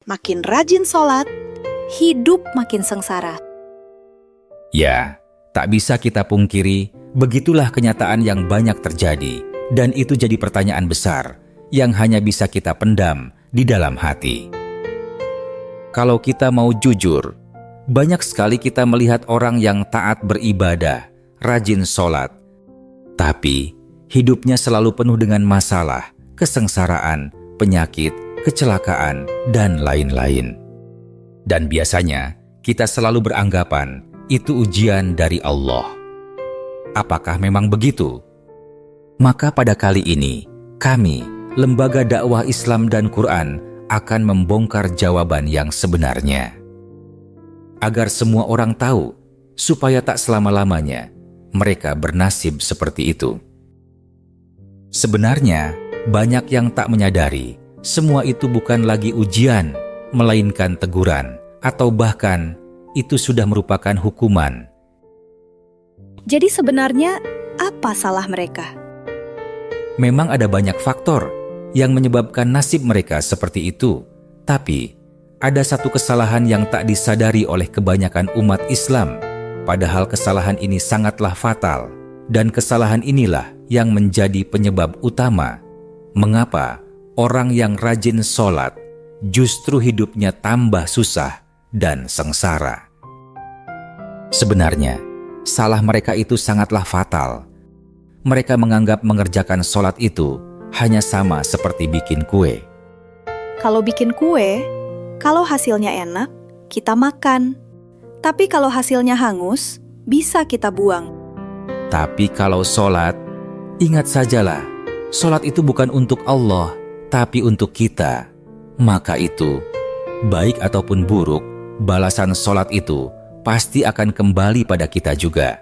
makin rajin sholat, hidup makin sengsara. Ya, tak bisa kita pungkiri, begitulah kenyataan yang banyak terjadi, dan itu jadi pertanyaan besar yang hanya bisa kita pendam di dalam hati. Kalau kita mau jujur, banyak sekali kita melihat orang yang taat beribadah, rajin sholat, tapi hidupnya selalu penuh dengan masalah, kesengsaraan, penyakit, kecelakaan, dan lain-lain. Dan biasanya kita selalu beranggapan itu ujian dari Allah. Apakah memang begitu? Maka pada kali ini, kami, Lembaga Dakwah Islam dan Quran, akan membongkar jawaban yang sebenarnya. Agar semua orang tahu, supaya tak selama-lamanya mereka bernasib seperti itu. Sebenarnya, banyak yang tak menyadari, semua itu bukan lagi ujian, melainkan teguran, atau bahkan itu sudah merupakan hukuman. Jadi sebenarnya apa salah mereka? Memang ada banyak faktor yang menyebabkan nasib mereka seperti itu, tapi ada satu kesalahan yang tak disadari oleh kebanyakan umat Islam, padahal kesalahan ini sangatlah fatal, dan kesalahan inilah yang menjadi penyebab utama mengapa orang yang rajin sholat justru hidupnya tambah susah dan sengsara. Sebenarnya, salah mereka itu sangatlah fatal. Mereka menganggap mengerjakan sholat itu hanya sama seperti bikin kue. Kalau bikin kue, kalau hasilnya enak, kita makan. Tapi kalau hasilnya hangus, bisa kita buang. Tapi kalau sholat, ingat sajalah, sholat itu bukan untuk Allah, tapi untuk kita. Maka itu, baik ataupun buruk, balasan sholat itu pasti akan kembali pada kita juga.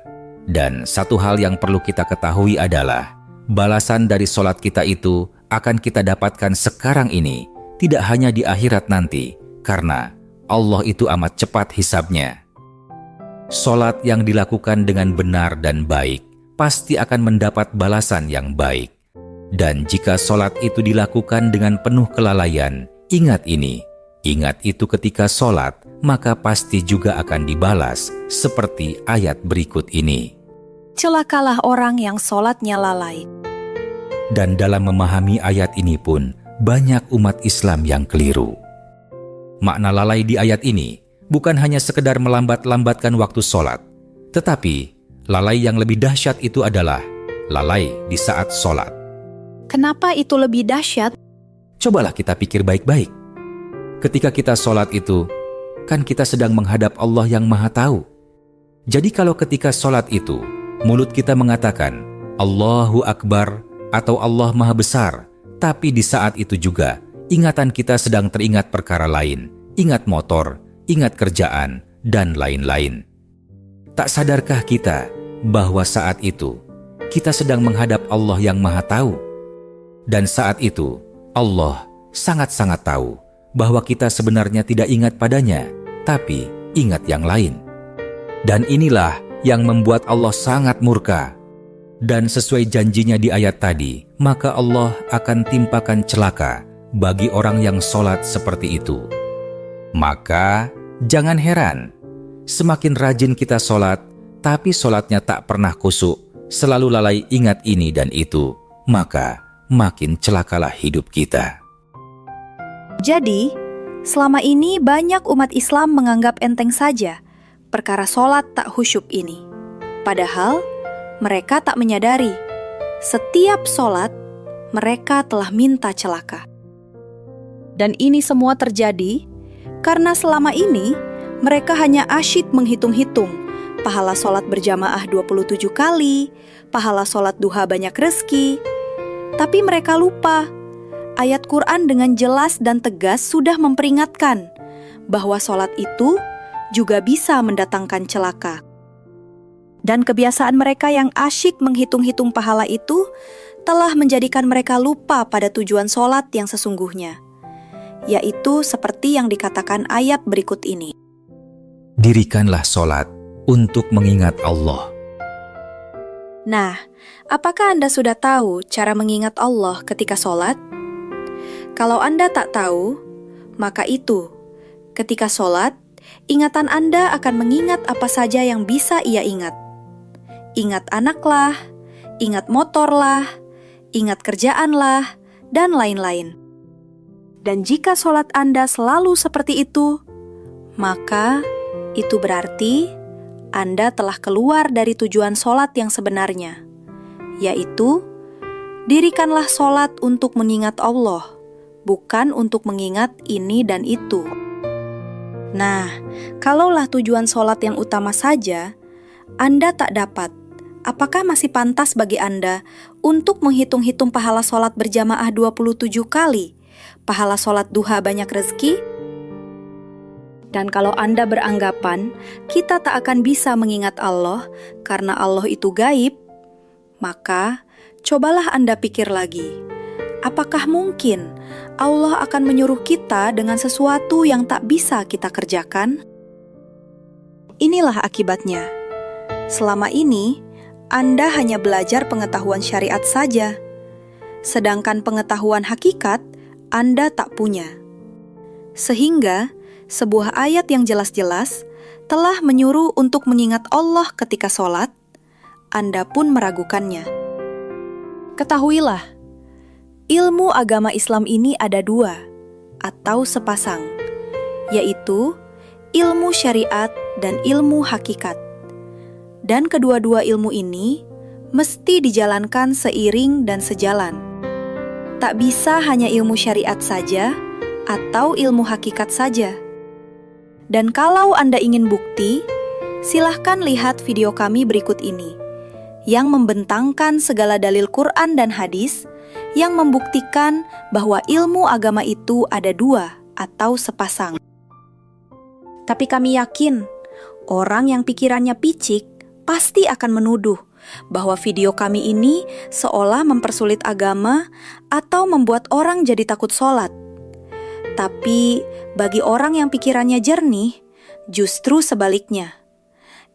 Dan satu hal yang perlu kita ketahui adalah, balasan dari sholat kita itu akan kita dapatkan sekarang ini, tidak hanya di akhirat nanti, karena Allah itu amat cepat hisabnya. Sholat yang dilakukan dengan benar dan baik, pasti akan mendapat balasan yang baik. Dan jika sholat itu dilakukan dengan penuh kelalaian, ingat ini, ingat itu ketika sholat, maka pasti juga akan dibalas seperti ayat berikut ini. Celakalah orang yang sholatnya lalai. Dan dalam memahami ayat ini pun, banyak umat Islam yang keliru. Makna lalai di ayat ini bukan hanya sekedar melambat-lambatkan waktu sholat, tetapi lalai yang lebih dahsyat itu adalah lalai di saat sholat. Kenapa itu lebih dahsyat? Cobalah kita pikir baik-baik. Ketika kita sholat itu, kan kita sedang menghadap Allah yang Maha Tahu. Jadi kalau ketika sholat itu, mulut kita mengatakan, Allahu Akbar atau Allah Maha Besar, tapi di saat itu juga, ingatan kita sedang teringat perkara lain, ingat motor, ingat kerjaan, dan lain-lain. Tak sadarkah kita bahwa saat itu, kita sedang menghadap Allah yang Maha Tahu? Dan saat itu, Allah sangat-sangat tahu bahwa kita sebenarnya tidak ingat padanya, tapi ingat yang lain. Dan inilah yang membuat Allah sangat murka. Dan sesuai janjinya di ayat tadi, maka Allah akan timpakan celaka bagi orang yang sholat seperti itu. Maka jangan heran, semakin rajin kita sholat, tapi sholatnya tak pernah kusuk, selalu lalai ingat ini dan itu, maka makin celakalah hidup kita. Jadi, selama ini banyak umat Islam menganggap enteng saja perkara sholat tak khusyuk ini. Padahal, mereka tak menyadari, setiap sholat, mereka telah minta celaka. Dan ini semua terjadi karena selama ini, mereka hanya asyik menghitung-hitung pahala sholat berjamaah 27 kali, pahala sholat duha banyak rezeki. Tapi mereka lupa, ayat Quran dengan jelas dan tegas sudah memperingatkan bahwa sholat itu juga bisa mendatangkan celaka. Dan kebiasaan mereka yang asyik menghitung-hitung pahala itu telah menjadikan mereka lupa pada tujuan sholat yang sesungguhnya, yaitu seperti yang dikatakan ayat berikut ini. Dirikanlah sholat untuk mengingat Allah. Nah, apakah Anda sudah tahu cara mengingat Allah ketika sholat? Kalau Anda tak tahu, Maka itu, ketika sholat, ingatan Anda akan mengingat apa saja yang bisa ia ingat. Ingat anaklah, ingat motorlah, ingat kerjaanlah, dan lain-lain. Dan jika sholat Anda selalu seperti itu, maka itu berarti Anda telah keluar dari tujuan sholat yang sebenarnya, yaitu dirikanlah sholat untuk mengingat Allah, bukan untuk mengingat ini dan itu. Nah, kalaulah tujuan sholat yang utama saja, Anda tak dapat, apakah masih pantas bagi Anda untuk menghitung-hitung pahala sholat berjamaah 27 kali, pahala sholat duha banyak rezeki? Dan kalau Anda beranggapan kita tak akan bisa mengingat Allah karena Allah itu gaib, maka cobalah Anda pikir lagi, apakah mungkin Allah akan menyuruh kita dengan sesuatu yang tak bisa kita kerjakan? Inilah akibatnya. Selama ini, Anda hanya belajar pengetahuan syariat saja, sedangkan pengetahuan hakikat Anda tak punya. Sehingga, sebuah ayat yang jelas-jelas telah menyuruh untuk mengingat Allah ketika sholat, Anda pun meragukannya. Ketahuilah, ilmu agama Islam ini ada dua, atau sepasang, yaitu ilmu syariat dan ilmu hakikat. Dan kedua-dua ilmu ini mesti dijalankan seiring dan sejalan. Tak bisa hanya ilmu syariat saja atau ilmu hakikat saja. Dan kalau Anda ingin bukti, silahkan lihat video kami berikut ini, yang membentangkan segala dalil Quran dan hadis yang membuktikan bahwa ilmu agama itu ada dua atau sepasang. Tapi kami yakin, orang yang pikirannya picik pasti akan menuduh bahwa video kami ini seolah mempersulit agama atau membuat orang jadi takut sholat. Tapi bagi orang yang pikirannya jernih, justru sebaliknya.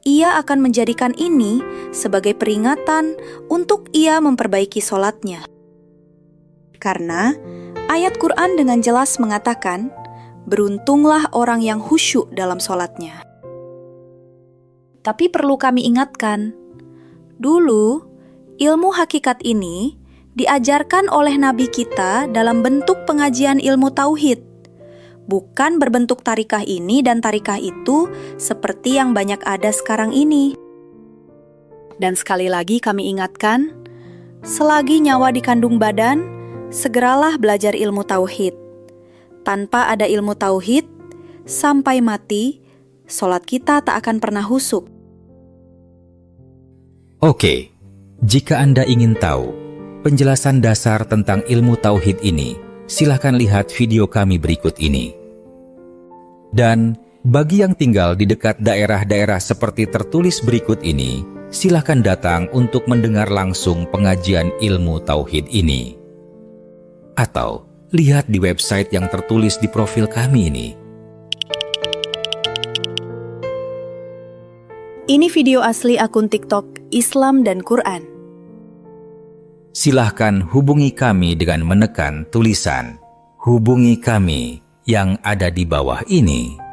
Ia akan menjadikan ini sebagai peringatan untuk ia memperbaiki sholatnya. Karena ayat Quran dengan jelas mengatakan, beruntunglah orang yang khusyuk dalam sholatnya. Tapi perlu kami ingatkan, dulu ilmu hakikat ini diajarkan oleh Nabi kita dalam bentuk pengajian ilmu tauhid, bukan berbentuk tarikah ini dan tarikah itu seperti yang banyak ada sekarang ini. Dan sekali lagi kami ingatkan, selagi nyawa di kandung badan, segeralah belajar ilmu tauhid. Tanpa ada ilmu tauhid, sampai mati, sholat kita tak akan pernah husuk. Oke, jika Anda ingin tahu penjelasan dasar tentang ilmu tauhid ini, silahkan lihat video kami berikut ini. Dan bagi yang tinggal di dekat daerah-daerah seperti tertulis berikut ini, silahkan datang untuk mendengar langsung pengajian ilmu tauhid ini. Atau lihat di website yang tertulis di profil kami ini. Ini video asli akun TikTok Islam dan Quran. Silahkan hubungi kami dengan menekan tulisan "Hubungi kami" yang ada di bawah ini.